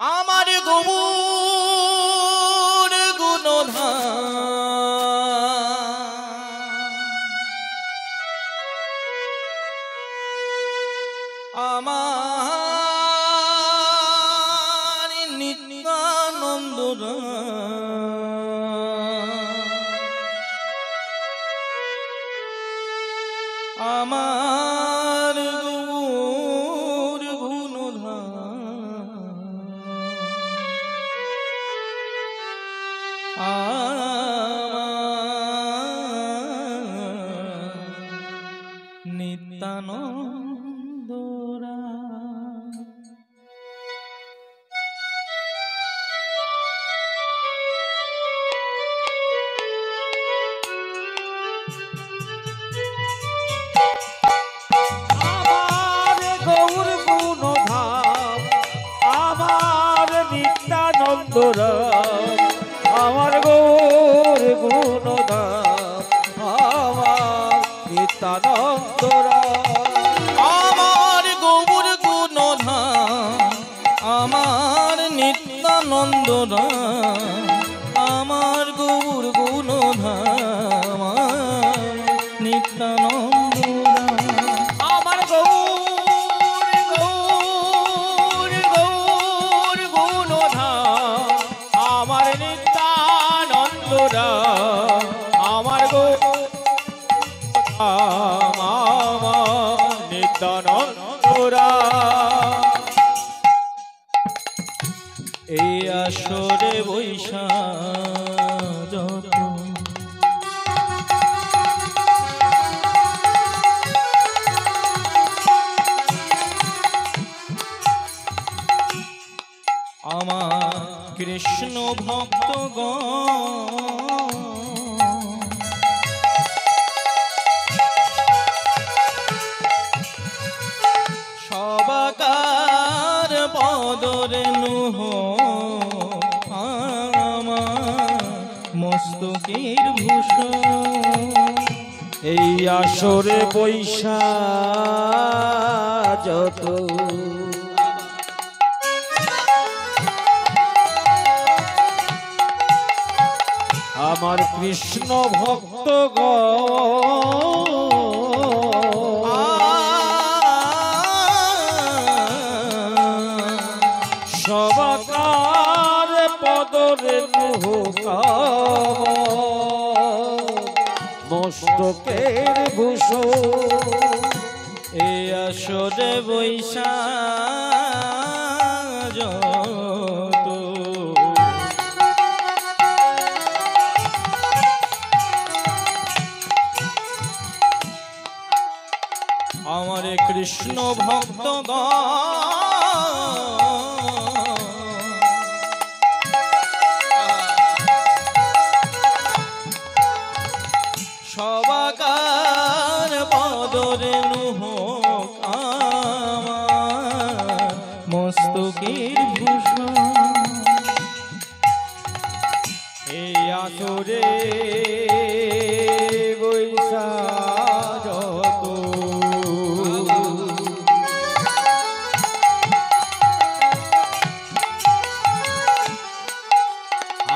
আমার গৌর গুণধাম আমার নিত্যানন্দ আমার গৌর গুণধাম নিত্যানন্দ আমার গৌর গুণধাম আমার নিত্যানন্দ আমার গৌর গুণধাম আমার নিত্যানন্দ আমার গৌর গুণধাম আমার নিত্যানন্দ আমার গৌর গুণধাম নিত্যানন্দ আমার গৌর গৌর গৌর গুণধাম আমার নিত্যানন্দ আমার গৌর আমার নিত্যানন্দ এই আসরে বৈশা আমার কৃষ্ণ ভক্তগণ সবাকার পদরেণু আমার মস্তকের ভূষণ এই আসরে বৈশা যত আমার কৃষ্ণ ভক্ত সবাকার পদরেণু মস্তকের ভূষণ এই আসরে বৈশা আমার কৃষ্ণ ভক্তগণ সবাকার পদরেণু হোক আমার মস্তকের ভূষণ এই আসরে বৈশা যত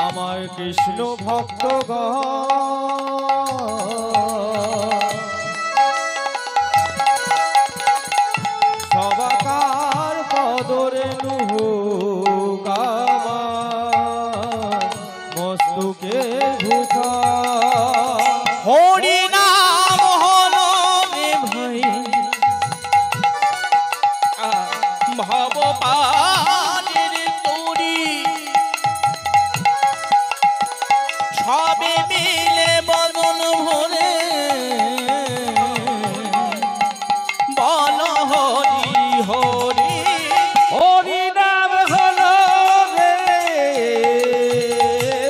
আমার কৃষ্ণ ভক্তগণ সবাকার পদরেণু হোক আমার মস্তকের ভূষণ হরি নাম হলো রে ভাই ভবপালের তরি সবে হরি হরি হরি নাম হলো রে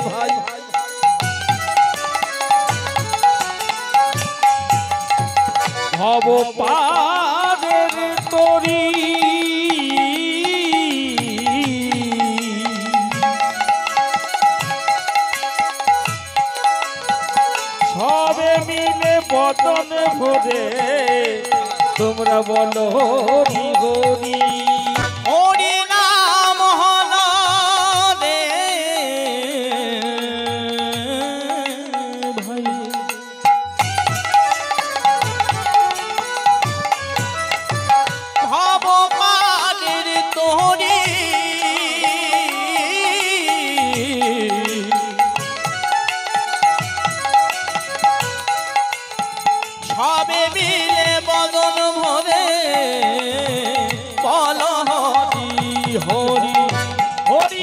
ভাই ভব পারের তরি সবে মিলে বদন ভরে তোমরা বলো হরি হরি হরি নাম হলো রে ভাই ভব পারের তোরে সবে মিলে বদন ভরে বল হরি হরি হরি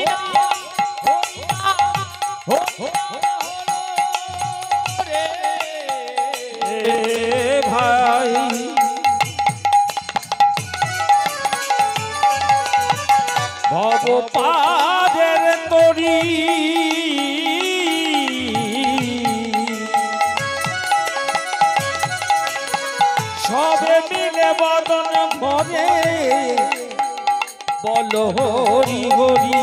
ভাই ভব পাদের তরি সবে মিলে বদন ভরে বলো হরি হরি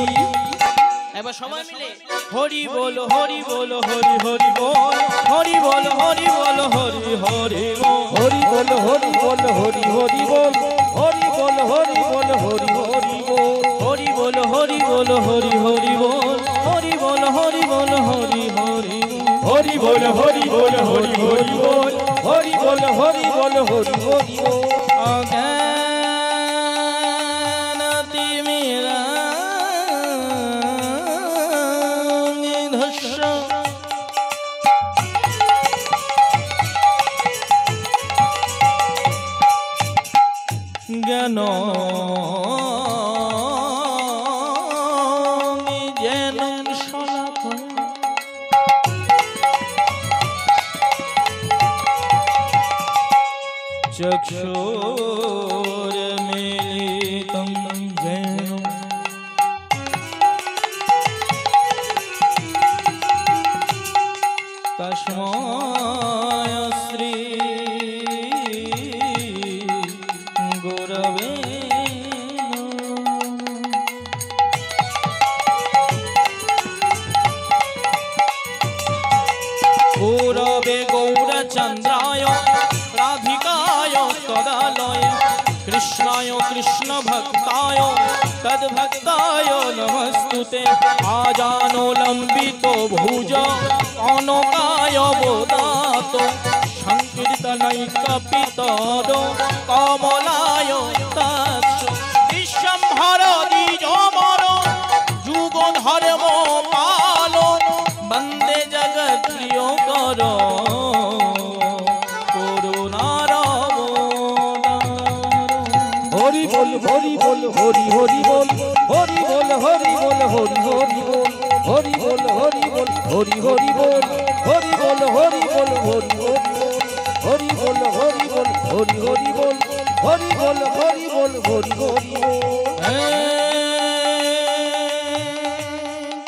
এবার সবাই মিলে হরি বল হরি বল হরি হরি বল হরি বল হরি বল হরি হরি বল হরি বল হরি বল হরি হরি বল হরি বল হরি বল হরি হরি বল হরি বল হরি বল হরি হরি বল হরি বল হরি বল হরি হরি হরি বল হরি বল হরি হরি বল হরি বল হরি বল হরি হরি বল অজ্ঞান তিমিরা নিধস্য জ্ঞান যেন শলাকা चक्षुर्मिलितं येन तस्मै श्री गुरवे गुरवे गौरचन्द्राय राधिकाय तदालय कृष्णाय कृष्ण भक्ताय तद्भक्ताय नमस्तुते आजानो लंबितो भुज कनकाय बोधातो संकीर्तनैकपितरो कमलाय तत्स विश्वम्भर द्विजमर जुगधर्म पालो वन्दे जगत्प्रियकर হরি বল হরি বল হরি হরি বল হরি বল হরি বল হরি হরি বল হরি বল হরি বল হরি হরি বল হরি বল হরি বল হরি হরি বল হরি বল হরি বল হরি হরি বল হরি বল হরি বল হরি হরি বল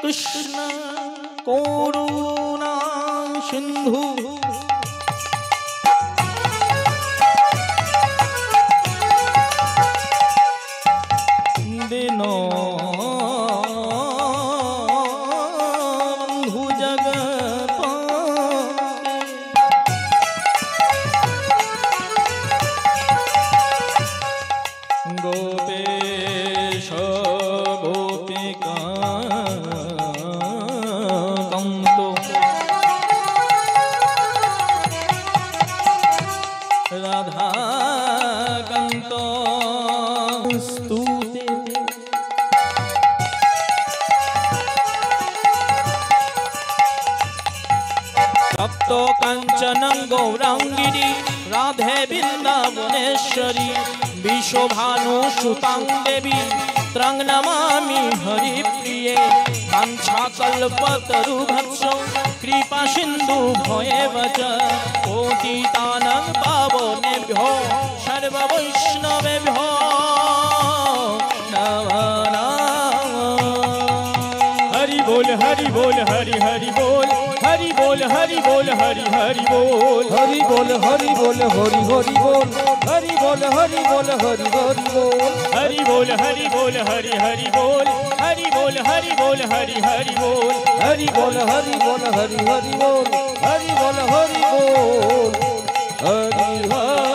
कृष्ण करुणा सिंधु दीनबन्धु जगत्पते गोपेश गोपिका कान्तो राधा कान्तो स्तुते तप्त कांचनं गौरांगिनी राधे वृंदावनेश्वरी विश्वभानुसुतां देवी त्रं नमामि हरिप्रिये वाञ्छाकल्पतरुभक्षो कृपा सिन्धु भयेव च पतितानां पावनेभ्यो सर्ववैष्णवेभ्यो हरि हरि बोल हरि बोल हरि बोल हरि हरि बोल हरि बोल हरि बोल हरि हरि बोल हरि बोल हरि बोल हरि हरि बोल हरि बोल हरि बोल हरि हरि बोल हरि बोल हरि बोल हरि हरि बोल हरि बोल हरि बोल हरि हरि बोल हरि बोल हरि बोल हरि हरि